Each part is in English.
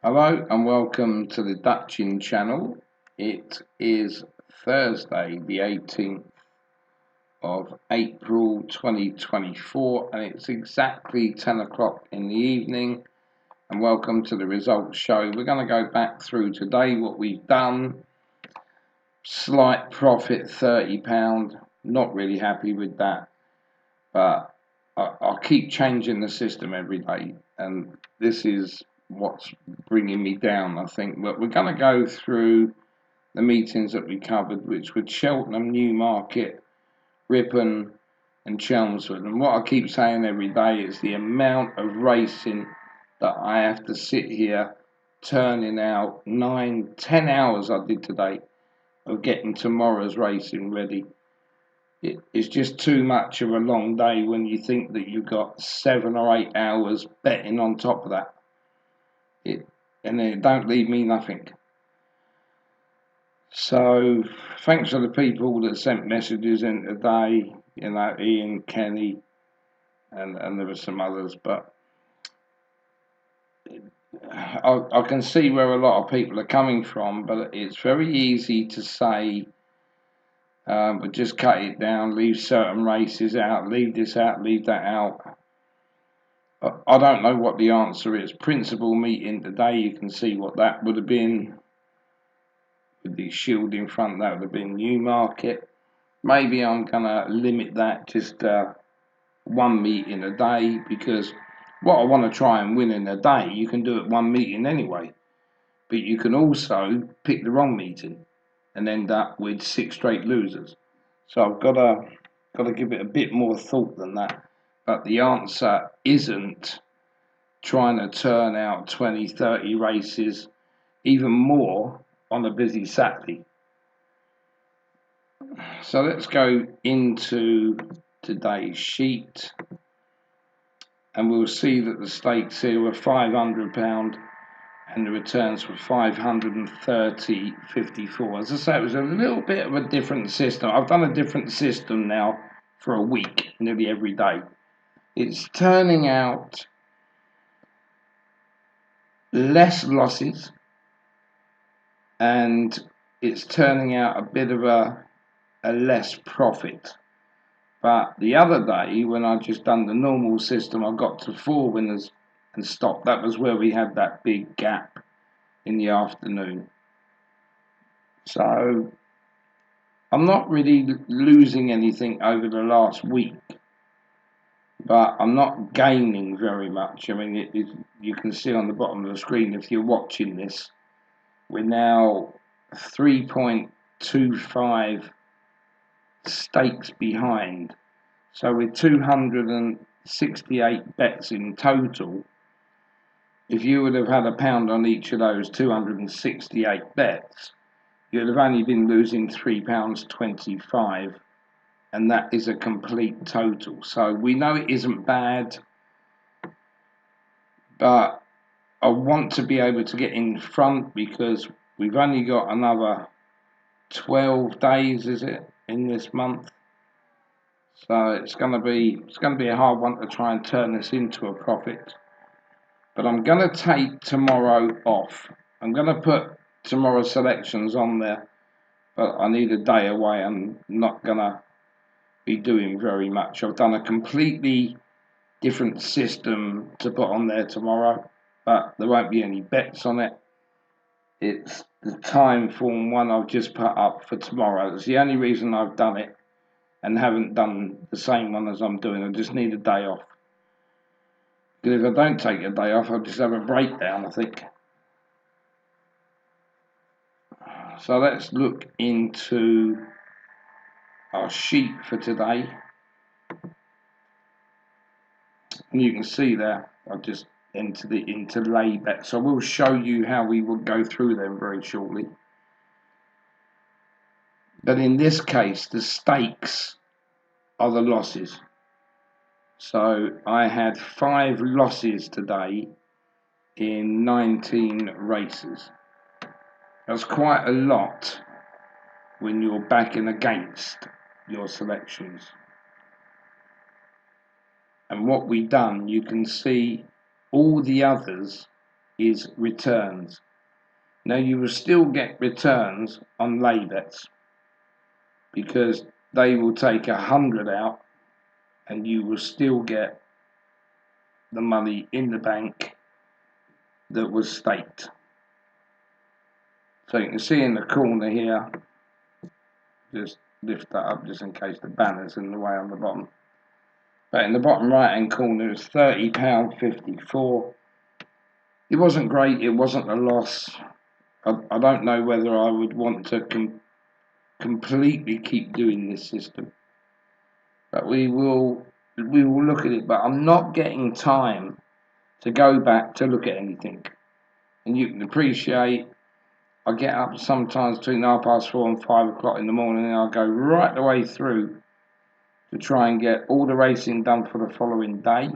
Hello and welcome to the Dutchin channel. It is Thursday, the 18th of April 2024, and it's exactly 10 o'clock in the evening. And welcome to the results show. We're going to go back through today what we've done. Slight profit, £30. Not really happy with that, but I'll keep changing the system every day, and this is what's bringing me down, I think. But we're going to go through the meetings that we covered, which were Cheltenham, Newmarket, Ripon and Chelmsford. And what I keep saying every day is the amount of racing that I have to sit here turning out 9-10 hours I did today of getting tomorrow's racing ready. It's just too much of a long day when you think that you've got 7 or 8 hours betting on top of that. And it don't leave me nothing. So thanks for the people that sent messages in today, Ian, Kenny, and there were some others, but I can see where a lot of people are coming from, but it's very easy to say, but just cut it down, leave certain races out, leave this out, leave that out. I don't know what the answer is. Principal meeting today, you can see what that would have been. With the shield in front, that would have been Newmarket. Maybe I'm going to limit that just one meeting a day, because what I want to try and win in a day, you can do at one meeting anyway. But you can also pick the wrong meeting and end up with 6 straight losers. So I've got to give it a bit more thought than that. But the answer isn't trying to turn out 20, 30 races, even more on a busy Saturday. So let's go into today's sheet, and we'll see that the stakes here were £500 and the returns were 530.54. As I say, it was a little bit of a different system. I've done a different system now for a week, nearly every day. It's turning out less losses, and it's turning out a bit of a less profit. But the other day, when I just done the normal system, I got to 4 winners and stopped. That was where we had that big gap in the afternoon. So I'm not really losing anything over the last week, but I'm not gaining very much. I mean, you can see on the bottom of the screen, if you're watching this, we're now 3.25 stakes behind. So with 268 bets in total, if you would have had £1 on each of those 268 bets, you'd have only been losing £3.25, and that is a complete total. So we know it isn't bad, but I want to be able to get in front, because we've only got another 12 days, is it, in this month? So it's going to be a hard one to try and turn this into a profit. But I'm going to take tomorrow off. I'm going to put tomorrow's selections on there, but I need a day away. I'm not going to be doing very much. I've done a completely different system to put on there tomorrow, but there won't be any bets on it. It's the time form one I've just put up for tomorrow. It's the only reason I've done it and haven't done the same one as I'm doing. I just need a day off. Because if I don't take a day off, I'll just have a breakdown, I think. So let's look into our sheet for today. And you can see there, I've just entered it into lay bets. So we'll show you how we will go through them very shortly. But in this case, the stakes are the losses. So I had 5 losses today in 19 races. That's quite a lot when you're backing against your selections. And what we've done, you can see all the others is returns. Now you will still get returns on lay bets because they will take 100 out and you will still get the money in the bank that was staked. So you can see in the corner here, just lift that up just in case the banner's in the way on the bottom. But in the bottom right hand corner it's £30.54. It wasn't great, it wasn't a loss. I don't know whether I would want to completely keep doing this system. But we will look at it, but I'm not getting time to go back to look at anything. And you can appreciate I get up sometimes between 4:30 and 5 o'clock in the morning and I'll go right the way through to try and get all the racing done for the following day.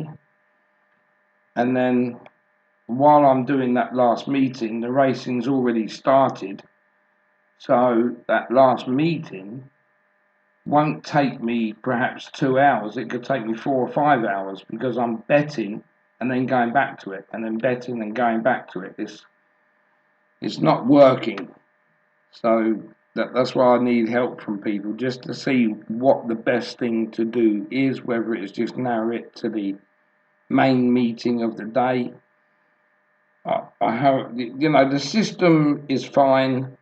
And then while I'm doing that last meeting, the racing's already started. So that last meeting won't take me perhaps 2 hours. It could take me 4 or 5 hours because I'm betting and then going back to it and then betting and going back to it. It's not working. So that's why I need help from people just to see what the best thing to do is, whether it's just narrow it to the main meeting of the day. I have, the system is fine.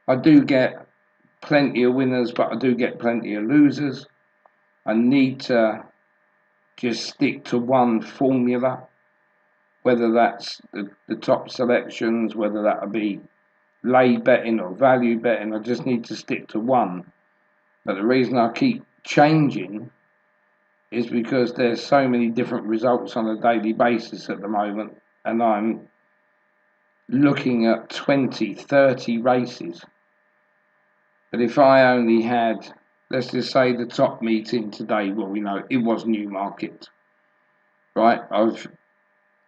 I do get plenty of winners, but I do get plenty of losers. I need to just stick to one formula, whether that's the top selections, whether that would be lay betting or value betting. I just need to stick to one. But the reason I keep changing is because there's so many different results on a daily basis at the moment, and I'm looking at 20, 30 races. But if I only had, let's just say the top meeting today, well, we know it was Newmarket, right?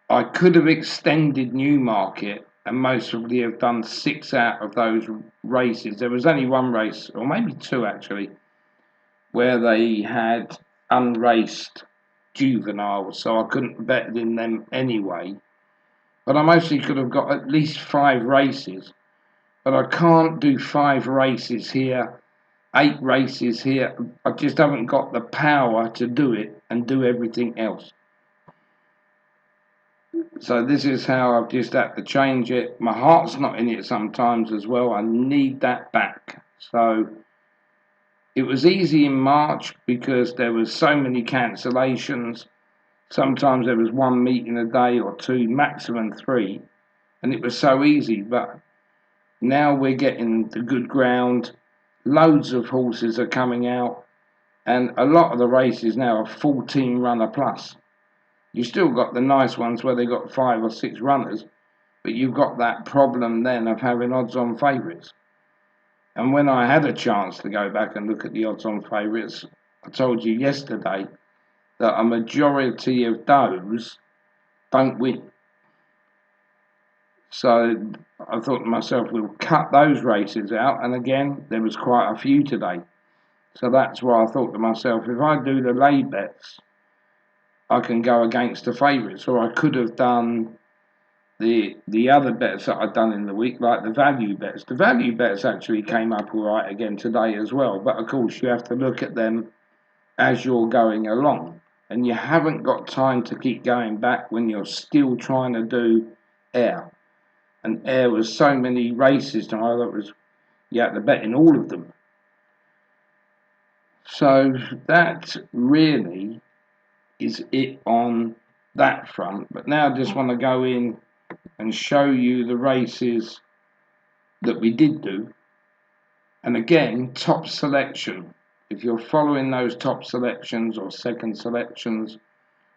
I could have extended Newmarket and most probably have done 6 out of those races. There was only one race, or maybe 2 actually, where they had unraced juveniles, so I couldn't bet in them anyway. But I mostly could have got at least 5 races. But I can't do 5 races here, 8 races here. I just haven't got the power to do it and do everything else. So this is how I've just had to change it. My heart's not in it sometimes as well. I need that back. So it was easy in March because there was so many cancellations. Sometimes there was 1 meeting a day or 2, maximum 3. And it was so easy. But now we're getting the good ground. Loads of horses are coming out. And a lot of the races now are 14 runner plus. You still got the nice ones where they got 5 or 6 runners, but you've got that problem then of having odds-on favourites. And when I had a chance to go back and look at the odds-on favourites, I told you yesterday that a majority of those don't win. So I thought to myself, we'll cut those races out, and again, there was quite a few today. So that's why I thought to myself, if I do the lay bets, I can go against the favourites, or I could have done the other bets that I'd done in the week, like the value bets. The value bets actually came up all right again today as well, but of course you have to look at them as you're going along, and you haven't got time to keep going back when you're still trying to do air. And air was so many races now that you had to bet in all of them. So that really is it on that front. But now I just want to go in and show you the races that we did do. And again, top selection. If you're following those top selections or second selections,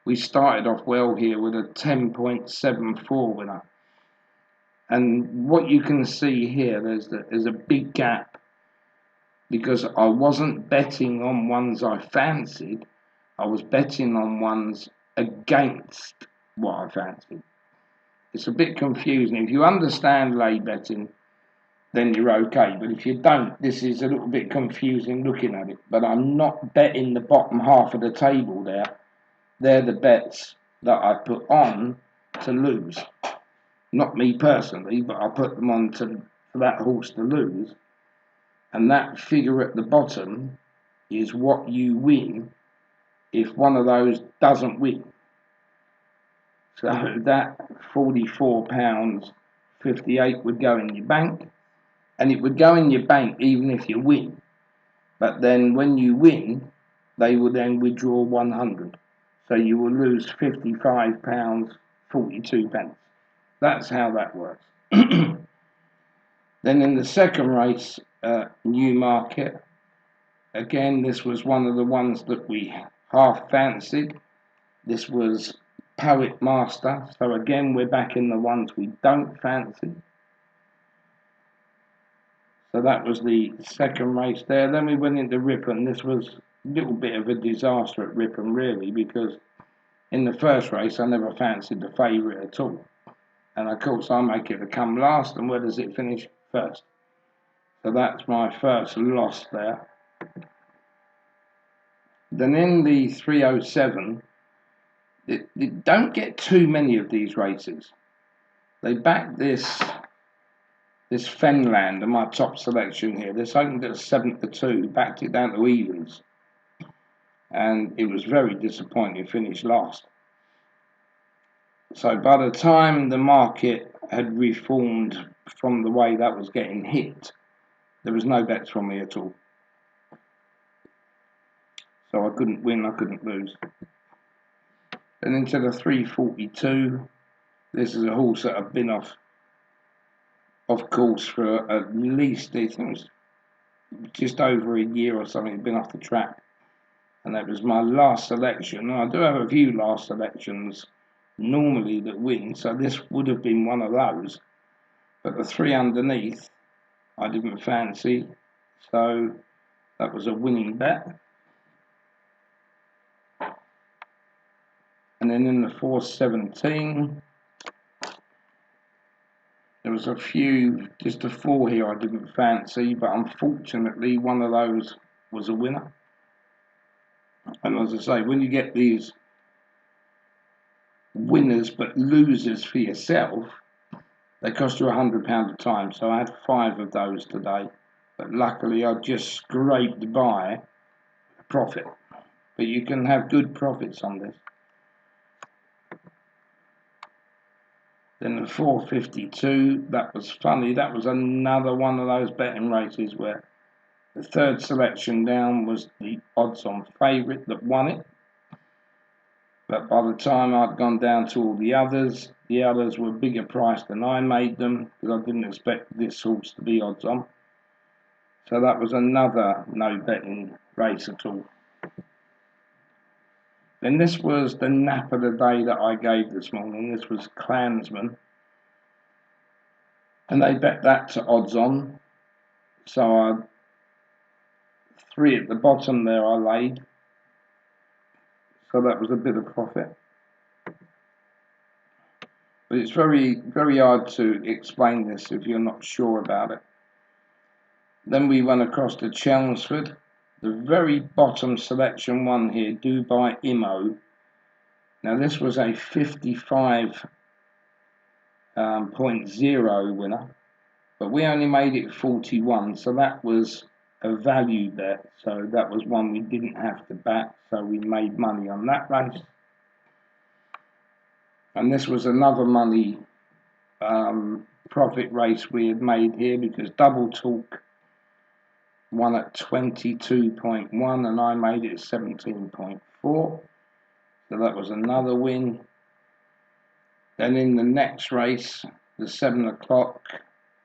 we started off well here with a 10.74 winner. And what you can see here, there's a big gap because I wasn't betting on ones I fancied. I was betting on ones against what I fancied. It's a bit confusing. If you understand lay betting, then you're okay. But if you don't, this is a little bit confusing looking at it. But I'm not betting the bottom half of the table there. They're the bets that I put on to lose. not me personally, but I put them on for that horse to lose. And that figure at the bottom is what you win if one of those doesn't win. So that £44.58 would go in your bank, and it would go in your bank even if you win. But then when you win, they will then withdraw 100. So you will lose £55.42. That's how that works. Then in the second race, Newmarket, again, this was one of the ones that we half fancied. This was Poet Master. So again, we're back in the ones we don't fancy. So that was the second race there. Then we went into Ripon. This was a little bit of a disaster at Ripon, really, because in the first race, I never fancied the favourite at all. And of course, I make it to come last, and where does it finish? First. So that's my first loss there. Then in the 307, they don't get too many of these races. They back this Fenland, and my top selection here. This opened at 7-2, backed it down to evens, and it was very disappointing. Finished last. So by the time the market had reformed from the way that was getting hit, there was no bets from me at all. So I couldn't win, I couldn't lose. Then into the 342, this is a horse that I've been off course for at least, I think it was just over a year or something, been off the track. And that was my last selection. And I do have a few last selections normally that win, so this would have been one of those. But the three underneath, I didn't fancy, so that was a winning bet. And then in the 417, there was a few, just a four here I didn't fancy, but unfortunately one of those was a winner. And as I say, when you get these winners but losers for yourself, they cost you £100 a time. So I had 5 of those today, but luckily I just scraped by a profit. But you can have good profits on this. Then the 452, that was funny. That was another one of those betting races where the third selection down was the odds-on favourite that won it. But by the time I'd gone down to all the others were bigger priced than I made them, because I didn't expect this horse to be odds-on. So that was another no betting race at all. Then this was the nap of the day that I gave this morning. This was Clansman. And they bet that to odds on. So I 3 at the bottom there I laid. So that was a bit of profit. But it's very, very hard to explain this if you're not sure about it. Then we went across to Chelmsford. The very bottom selection one here, Dubai Imo. Now this was a 55.0 winner, but we only made it 41, so that was a value bet. So that was one we didn't have to back, so we made money on that race. And this was another money profit race we had made here, because Double Talk won at 22.1 and I made it 17.4, so that was another win. Then in the next race, the 7 o'clock,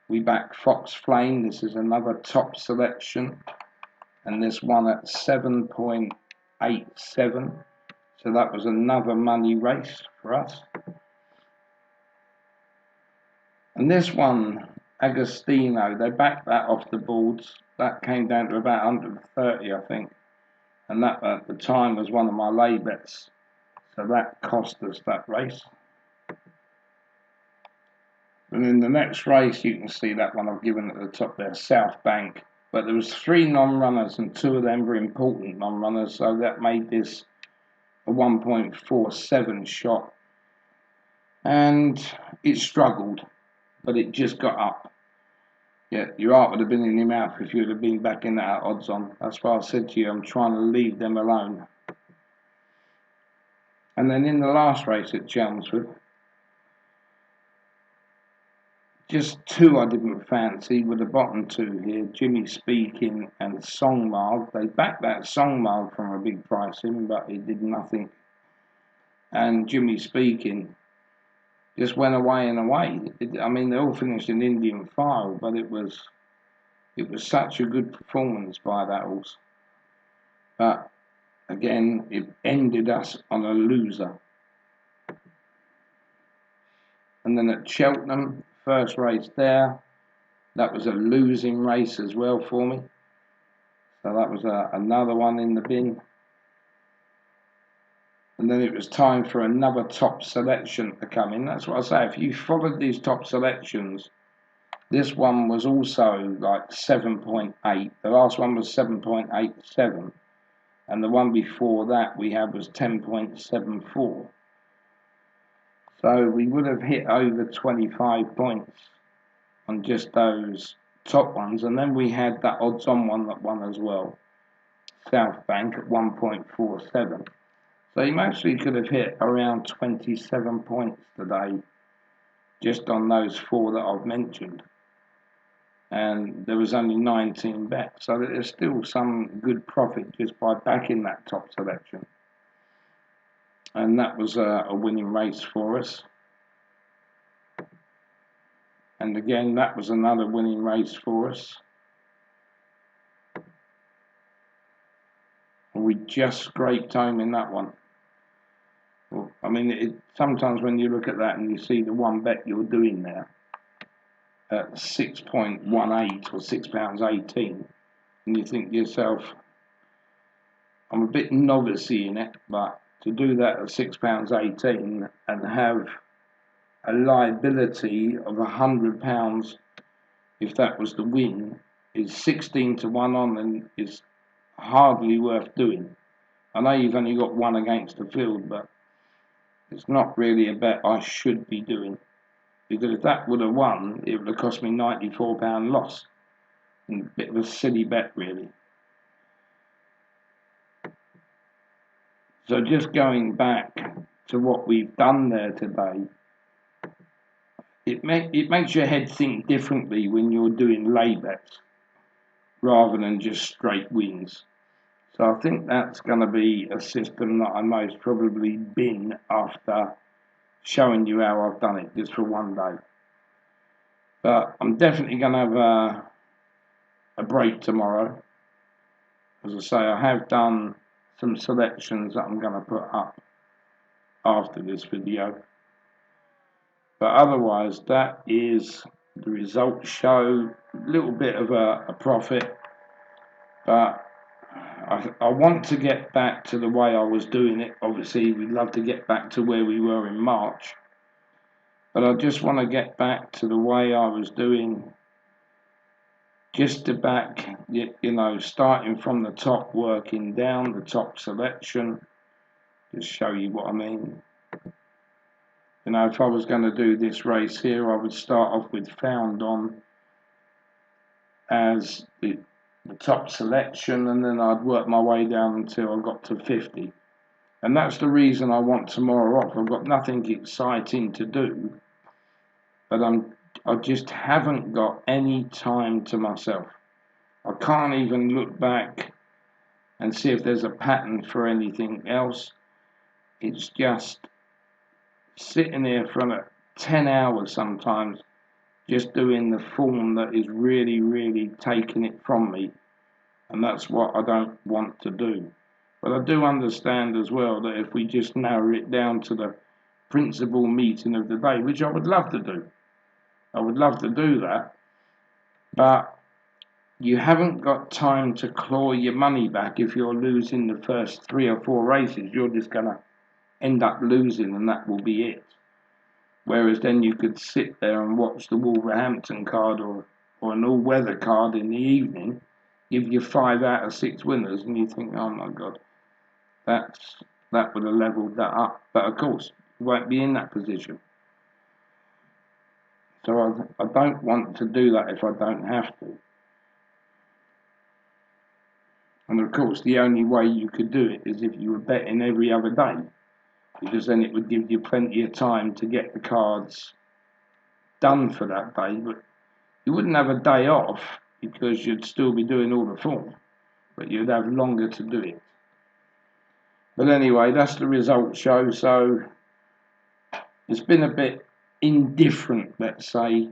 we backed Fox Flame. This is another top selection, and this won at 7.87, so that was another money race for us. And this one, Agostino, they backed that off the boards. That came down to about 130, I think. And that at the time was one of my lay bets. So that cost us that race. And in the next race, you can see that one I've given at the top there, South Bank. But there was 3 non-runners, and 2 of them were important non-runners. So that made this a 1.47 shot. and it struggled, but it just got up. Yeah, your heart would have been in your mouth if you'd have been back in that odds on. That's why I said to you, I'm trying to leave them alone. And then in the last race at Chelmsford, just two I didn't fancy with the bottom two here, Jimmy Speaking and Songmarg. They backed that Songmarg from a big pricing, but it did nothing. And Jimmy Speaking just went away and away. I mean, they all finished in Indian file, but it was such a good performance by that horse. But again, it ended us on a loser. And then at Cheltenham, first race there, that was a losing race as well for me. So that was another one in the bin. And then it was time for another top selection to come in. That's what I say. If you followed these top selections, this one was also like 7.8. The last one was 7.87. And the one before that we had was 10.74. So we would have hit over 25 points on just those top ones. And then we had that odds on one that won as well, South Bank at 1.47. So you mostly could have hit around 27 points today just on those four that I've mentioned. And there was only 19 bets, so there's still some good profit just by backing that top selection. And that was a winning race for us. And again, that was another winning race for us. And we just scraped home in that one. Well, I mean, sometimes when you look at that and you see the one bet you're doing there at 6.18 or £6.18, and you think to yourself, I'm a bit novice-y in it, but to do that at £6.18 and have a liability of £100 if that was the win is 16 to 1 on and is hardly worth doing. I know you've only got one against the field, but it's not really a bet I should be doing, because if that would have won, it would have cost me £94 loss. And a bit of a silly bet, really. So just going back to what we've done there today, it makes your head think differently when you're doing lay bets rather than just straight wins. So I think that's going to be a system that I most probably bin after showing you how I've done it just for one day. But I'm definitely going to have a break tomorrow. As I say, I have done some selections that I'm going to put up after this video. But otherwise, that is the results show. A little bit of a profit, but I want to get back to the way I was doing it. Obviously, we'd love to get back to where we were in March, but I just want to get back to the way I was doing, just to back, starting from the top, working down the top selection. Just show you what I mean. If I was going to do this race here, I would start off with Found On as the top selection, and then I'd work my way down until I got to 50. And that's the reason I want tomorrow off. I've got nothing exciting to do, but I just haven't got any time to myself. I can't even look back and see if there's a pattern for anything else. It's just sitting here for 10 hours sometimes, just doing the form that is really, really taking it from me. And that's what I don't want to do. But I do understand as well that if we just narrow it down to the principal meeting of the day, which I would love to do. I would love to do that. But you haven't got time to claw your money back if you're losing the first 3 or 4 races. You're just going to end up losing, and that will be it. Whereas then you could sit there and watch the Wolverhampton card or an all-weather card in the evening, give you 5 out of 6 winners, and you think, oh my God, that would have levelled that up. But of course, you won't be in that position. So I don't want to do that if I don't have to. And of course, the only way you could do it is if you were betting every other day, because then it would give you plenty of time to get the cards done for that day. But you wouldn't have a day off because you'd still be doing all the form, but you'd have longer to do it. But anyway, that's the result show. So it's been a bit indifferent, let's say,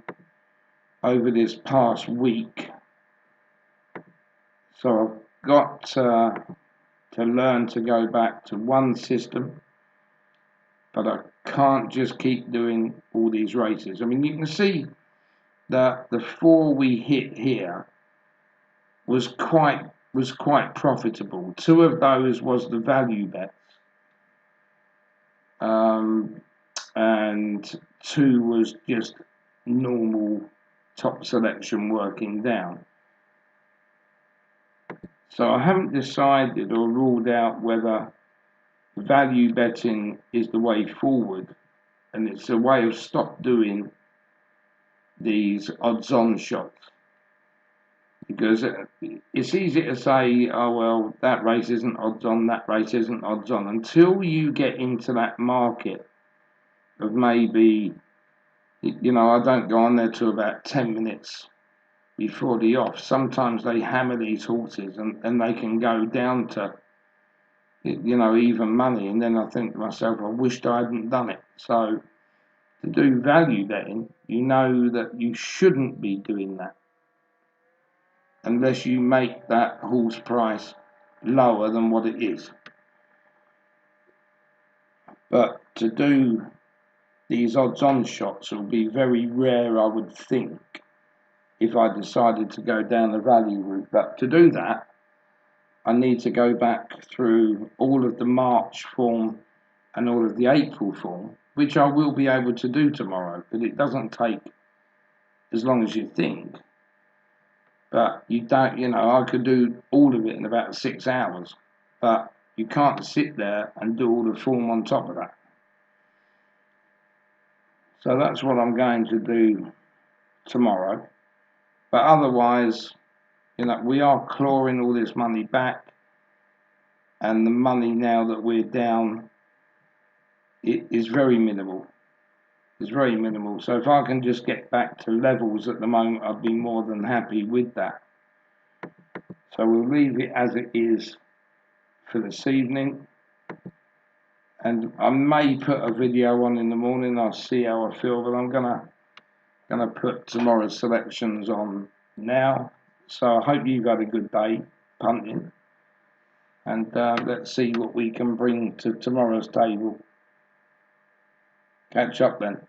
over this past week. So I've got to learn to go back to one system, but I can't just keep doing all these races. I mean, you can see that the 4 we hit here was quite profitable. 2 of those was the value bets, and 2 was just normal top selection working down. So I haven't decided or ruled out whether value betting is the way forward, and it's a way of stop doing these odds-on shots. Because it's easy to say, oh well, that race isn't odds on, that race isn't odds on, until you get into that market of maybe, you know, I don't go on there to about 10 minutes before the off. Sometimes they hammer these horses and they can go down to, you know, even money, and then I think to myself, I wished I hadn't done it. So to do value betting, you know that you shouldn't be doing that unless you make that horse price lower than what it is. But to do these odds-on shots will be very rare, I would think, if I decided to go down the value route. But to do that, I need to go back through all of the March form and all of the April form, which I will be able to do tomorrow, but it doesn't take as long as you think. But you don't, you know, I could do all of it in about 6 hours, but you can't sit there and do all the form on top of that. So that's what I'm going to do tomorrow. But otherwise, you know, we are clawing all this money back, and the money now that we're down, it is very minimal. It's very minimal. So if I can just get back to levels at the moment, I'd be more than happy with that. So we'll leave it as it is for this evening. And I may put a video on in the morning. I'll see how I feel, but I'm gonna put tomorrow's selections on now. So I hope you've had a good day punting, and let's see what we can bring to tomorrow's table. Catch up then.